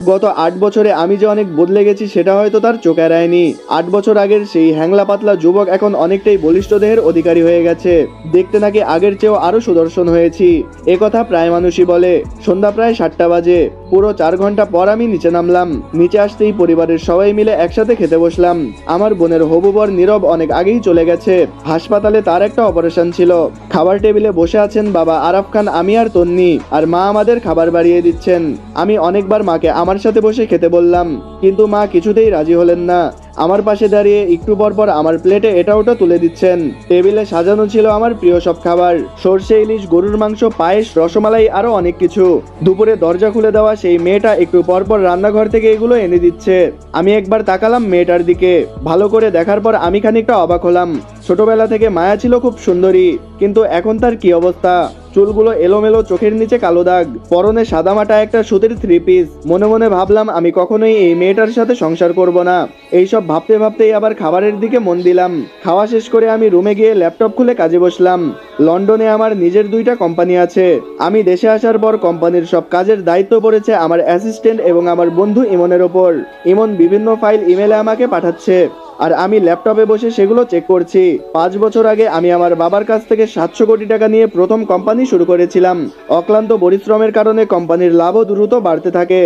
গত ৮ বছরে আমি যে অনেক বদলে গেছি সেটা হয়তো তার চোখ এড়ায়নি। ৮ বছর আগের সেই হ্যাংলা পাতলা যুবক এখন অনেকটাই বলিষ্ঠ দেহের অধিকারী হয়ে গেছে। দেখতে নাকি আগের চেয়েও আরো সুদর্শন হয়েছি। একথা প্রায় মানুষই বলে। সন্ধ্যা প্রায় ৭টা বাজে। পুরো ৪ ঘন্টা পর আমি নিচে নামলাম। নিচে আসতেই পরিবারের সবাই মিলে একসাথে খেতে বসলাম। আমার বোনের হবু বর নীরব অনেক আগেই চলে গেছে। হাসপাতালে তার একটা অপারেশন ছিল। খাবার টেবিলে বসে আছেন বাবা আরাফ খান, আমি আর তন্নি, আর মা আমাদের খাবার বাড়িয়ে দিচ্ছেন। আমি অনেকবার মাকে আমার সাথে বসে খেতে বললাম, কিন্তু মা কিছুতেই রাজি হলেন না। আমার পাশে দাঁড়িয়ে একটু পর পর আমার প্লেটে এটা ওটা তুলে দিচ্ছেন। টেবিলে সাজানো ছিল আমার প্রিয় সব খাবার, সর্ষে ইলিশ, গরুর মাংস, পায়েস, রসমালাই, আরো অনেক কিছু। দুপুরে দরজা খুলে দেওয়া সেই মেয়েটা একটু পর পর রান্নাঘর থেকে এগুলো এনে দিচ্ছে। আমি একবার তাকালাম মেয়েটার দিকে। ভালো করে দেখার পর আমি খানিকটা অবাক হলাম। ছোটবেলা থেকে মায়া ছিল খুব সুন্দরী, কিন্তু এখন তার কি অবস্থা। চুলগুলো এলোমেলো, চোখের নিচে কালো দাগ, পরনে সাদামাটা একটা সুতির 3 পিস। মনে মনে ভাবলাম আমি কখনোই এই মেয়েটার সাথে সংসার করব না। এইসব ভাবতে ভাবতেই আবার খাবারের দিকে মন দিলাম। খাওয়া শেষ করে আমি রুমে গিয়ে ল্যাপটপ খুলে কাজে বসলাম। লন্ডনে আমার নিজের 2টা কোম্পানি আছে। আমি দেশে আসার পর কোম্পানির সব কাজের দায়িত্ব পড়েছে আমার অ্যাসিস্ট্যান্ট এবং আমার বন্ধু ইমনের ওপর। ইমন বিভিন্ন ফাইল ইমেলে আমাকে পাঠাচ্ছে, আর আমি ল্যাপটপে বসে সেগুলো চেক করছি। 5 বছর আগে আমি আমার বাবার কাছ থেকে 700 কোটি টাকা নিয়ে প্রথম কোম্পানি শুরু করেছিলাম। অক্লান্ত পরিশ্রমের কারণে কোম্পানির লাভও দ্রুত বাড়তে থাকে।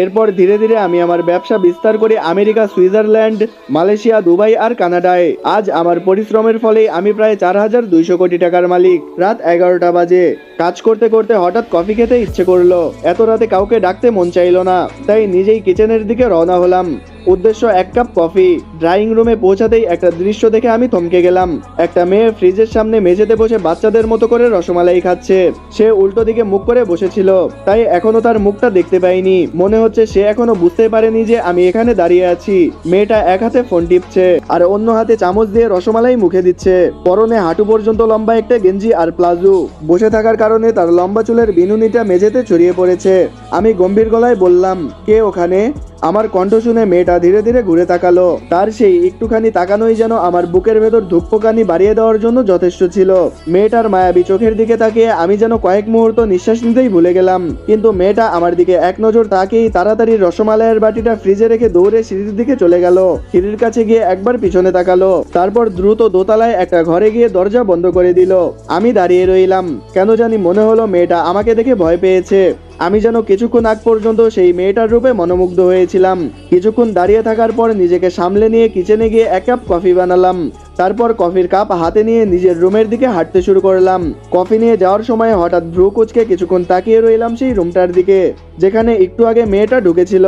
এরপর ধীরে ধীরে আমি আমার ব্যবসা বিস্তার করে আমেরিকা, সুইজারল্যান্ড, মালয়েশিয়া, দুবাই আর কানাডায়। আজ আমার পরিশ্রমের ফলেই আমি প্রায় 4200 কোটি টাকার মালিক। রাত 11টা বাজে। কাজ করতে করতে হঠাৎ কফি খেতে ইচ্ছে করলো। এত রাতে কাউকে ডাকতে মন চাইলো না, তাই নিজেই কিচেনের দিকে রওনা হলাম। উদ্দেশ্য 1 কাপ কফি। ড্রয়িং রুমে পৌঁছাতেই একটা দৃশ্য দেখে আমি থমকে গেলাম। একটা মেয়ে ফ্রিজের সামনে মেঝেতে বসে বাচ্চাদের মতো করে রসমালাই খাচ্ছে। সে উল্টো দিকে মুখ করে বসেছিল, তাই এখনো তার মুখটা দেখতে পাইনি। মনে হচ্ছে সে এখনো বুঝতে পারেনি যে আমি এখানে দাঁড়িয়ে আছি। মেয়েটা এক হাতে ফোন টিপছে আর অন্য হাতে চামচ দিয়ে রসমালাই মুখে দিচ্ছে। পরনে হাঁটু পর্যন্ত লম্বা একটা গেঞ্জি আর প্লাজো। বসে থাকার কারণে তার লম্বা চুলের বিনুনিটা মেঝেতে ছড়িয়ে পড়েছে। আমি গম্ভীর গলায় বললাম, কে ওখানে? আমার কণ্ঠ শুনে মেয়েটা ধীরে ধীরে ঘুরে তাকালো। তার সেই একটুখানি তাকানোই যেন আমার বুকের ভেতর ধুকপুকানি বাড়িয়ে দেওয়ার জন্য যথেষ্ট ছিল। মেয়েটার মায়াবী চোখের দিকে তাকিয়ে আমি যেন কয়েক মুহূর্ত নিঃশ্বাস নিতেই ভুলে গেলাম। কিন্তু মেয়েটা আমার দিকে এক নজর তাকিয়েই তাড়াতাড়ি রসমালাইয়ের বাটিটা ফ্রিজে রেখে দৌড়ে সিঁড়ির দিকে চলে গেল। সিঁড়ির কাছে গিয়ে একবার পিছনে তাকালো, তারপর দ্রুত দোতলায় একটা ঘরে গিয়ে দরজা বন্ধ করে দিল। আমি দাঁড়িয়ে রইলাম। কেন জানি মনে হলো মেয়েটা আমাকে দেখে ভয় পেয়েছে। আমি যেন কিছুক্ষণ আগ পর্যন্ত সেই মেয়েটার রূপে মনোমুগ্ধ হয়েছিলাম। কিছুক্ষণ দাঁড়িয়ে থাকার পর নিজেকে সামলে নিয়ে কিচেনে গিয়ে 1 কাপ কফি বানালাম। তারপর কফির কাপ হাতে নিয়ে নিজের রুমের দিকে হাঁটতে শুরু করলাম। কফি নিয়ে যাওয়ার সময় হঠাৎ ভ্রু কুঁচকে কিছুক্ষণ তাকিয়ে রইলাম সেই রুমটার দিকে, যেখানে একটু আগে মেয়েটা ঢুকেছিল।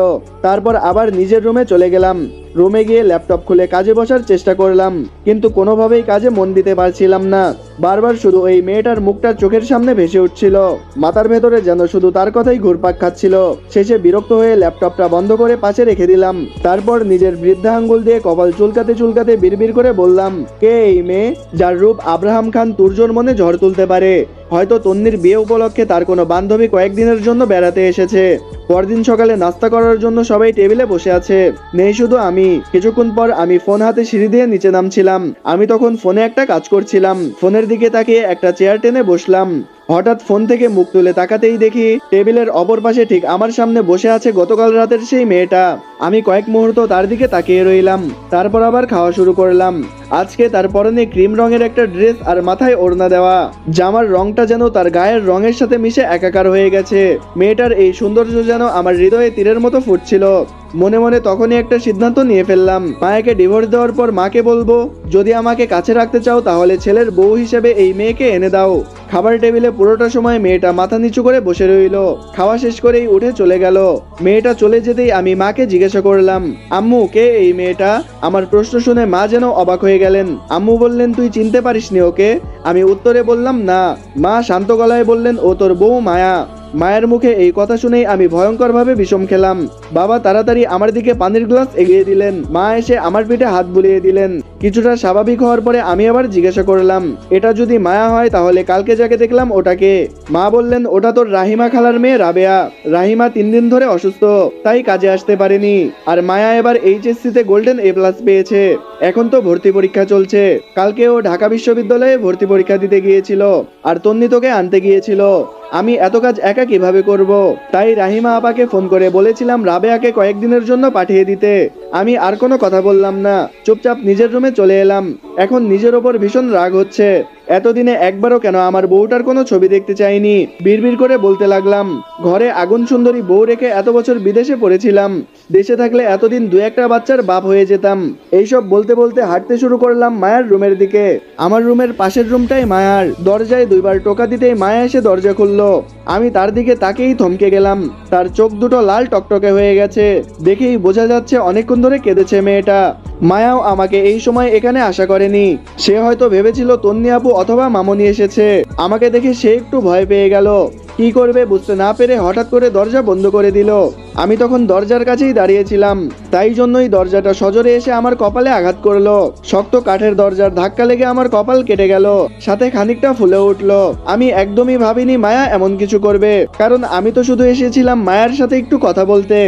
তারপর আবার নিজের রুমে চলে গেলাম। রুমে গিয়ে ল্যাপটপ খুলে কাজে বসার চেষ্টা করলাম, কিন্তু কোনোভাবেই কাজে মন দিতে পারছিলাম না। বারবার শুধু ওই মেয়েটার মুখটা চোখের সামনে ভেসে উঠছিল। মাথার ভেতরে যেন শুধু তার কথাই ঘুরপাক খাচ্ছিল। শেষে বিরক্ত হয়ে ল্যাপটপটা বন্ধ করে পাশে রেখে দিলাম। তারপর নিজের বৃদ্ধা আঙ্গুল দিয়ে কপাল চুলকাতে চুলকাতে বিড়বিড় করে বললাম, কে এই মেয়ে যার রূপ আব্রাহাম খান তুর্যর মনে ঝড় তুলতে পারে? হয়তো তন্নির বিয়ে উপলক্ষে তার কোনো বান্ধবী কয়েকদিনের জন্য বেড়াতে এসেছে। পরদিন সকালে নাস্তা করার জন্য সবাই টেবিলে বসে আছে, নেই শুধু আমি। কিছুক্ষণ পর আমি ফোন হাতে সিঁড়ি দিয়ে নিচে নামছিলাম। আমি তখন ফোনে একটা কাজ করছিলাম। ফোনের দিকে তাকিয়ে একটা চেয়ার টেনে বসলাম। হঠাৎ ফোন থেকে মুখ তুলে তাকাতেই দেখি টেবিলের অপর পাশে ঠিক আমার সামনে বসে আছে গতকাল রাতের সেই মেয়েটা। আমি কয়েক মুহূর্ত তার দিকে তাকিয়ে রইলাম, তারপর আবার খাওয়া শুরু করলাম। আজকে তার পরনে ক্রিম রঙের একটা ড্রেস আর মাথায় ওড়না দেওয়া। জামার রংটা যেন তার গায়ের রঙের সাথে মিশে একাকার হয়ে গেছে। মেয়েটার এই সৌন্দর্য যেন আমার হৃদয়ে তীরের মতো ফুটছিল। মনে মনে তখনই একটা সিদ্ধান্ত নিয়ে ফেললাম, মায়াকে ডিভোর্স দেওয়ার পর মাকে বলবো, যদি আমাকে কাছে রাখতে চাও তাহলে ছেলের বউ হিসেবে এই মেয়েকে এনে দাও। খাবার টেবিলে পুরোটা সময় মেয়েটা মাথা নিচু করে বসে রইল। খাওয়া শেষ করেই উঠে চলে গেল। মেয়েটা চলে যেতেই আমি মাকে জিজ্ঞাসা করলাম, আম্মু, কে এই মেয়েটা? আমার প্রশ্ন শুনে মা যেন অবাক হয়ে গেলেন। আম্মু বললেন, তুই চিনতে পারিসনি ওকে? আমি উত্তরে বললাম, না। মা শান্ত গলায় বললেন, ও তোর বউ মায়া। মায়ের মুখে এই কথা শুনেই আমি ভয়ঙ্করভাবে বিষম খেলাম। বাবা তাড়াতাড়ি আমার দিকে পানির গ্লাস এগিয়ে দিলেন। মা এসে আমার পিঠে হাত বুলিয়ে দিলেন। কিছুটা স্বাভাবিক হওয়ার পরে আমি আবার জিজ্ঞাসা করলাম, এটা যদি মায়া হয় তাহলে কালকে যাকে দেখলাম ওটাকে? মা বললেন, ওটা তোর রাহিমা খালার মেয়ে রাবেয়া। রাহিমা 3 দিন ধরে অসুস্থ, তাই কাজে আসতে পারেনি। আর মায়া এবার এইচএসসি তে গোল্ডেন A+ পেয়েছে। এখন তো ভর্তি পরীক্ষা চলছে। কালকে ও ঢাকা বিশ্ববিদ্যালয়ে ভর্তি পরীক্ষা দিতে গিয়েছিল, আর তন্নি তোকে আনতে গিয়েছিল। আমি এত কাজ একা কিভাবে করব? তাই রাহিমা আপাকে ফোন করে বলেছিলাম রাবেয়াকে কয়েকদিনের জন্য পাঠিয়ে দিতে। আমি আর কোনো কথা বললাম না, চুপচাপ নিজের রুমে চলে এলাম। এখন নিজের ওপর ভীষণ রাগ হচ্ছে। এতদিনে একবারও কেন আমার বউটার কোনো ছবি দেখতে চাইনি। বিড়বিড় করে বলতে লাগলাম, ঘরে আগুন সুন্দরী বউ রেখে এত বছর বিদেশে পড়েছিলাম। দেশে থাকলে এতদিন দু একটা বাচ্চার বাপ হয়ে যেতাম। এইসব বলতে বলতে হাঁটতে শুরু করলাম মায়ার রুমের দিকে। আমার রুমের পাশের রুমটাই মায়ার। দরজায় দুইবার টোকা দিতেই মায়া এসে দরজা খুললো। আমি তার দিকে তাকেই থমকে গেলাম। তার চোখ দুটো লাল টকটকে হয়ে গেছে, দেখেই বোঝা যাচ্ছে অনেকক্ষণ ধরে কেঁদেছে মেয়েটা। মায়াও আমাকে এই সময় এখানে আশা করেনি। সে হয়তো ভেবেছিল তন্নি আপু অথবা মামনি এসেছে। আমাকে দেখে সে একটু ভয় পেয়ে গেল। কি করবে বুঝতে না পেরে হঠাৎ করে দরজা বন্ধ করে দিল। আমি তখন দরজার কাছেই দাঁড়িয়েছিলাম, তাই জন্যই দরজাটা সজোরে এসে আমার কপালে আঘাত করলো। শক্ত কাঠের দরজার ধাক্কা লেগে আমার কপাল কেটে গেল, সাথে খানিকটা ফুলে উঠলো। আমি একদমই ভাবিনি মায়া এমন কিছু করবে, কারণ আমি তো শুধু এসেছিলাম মায়ার সাথে একটু কথা বলতে।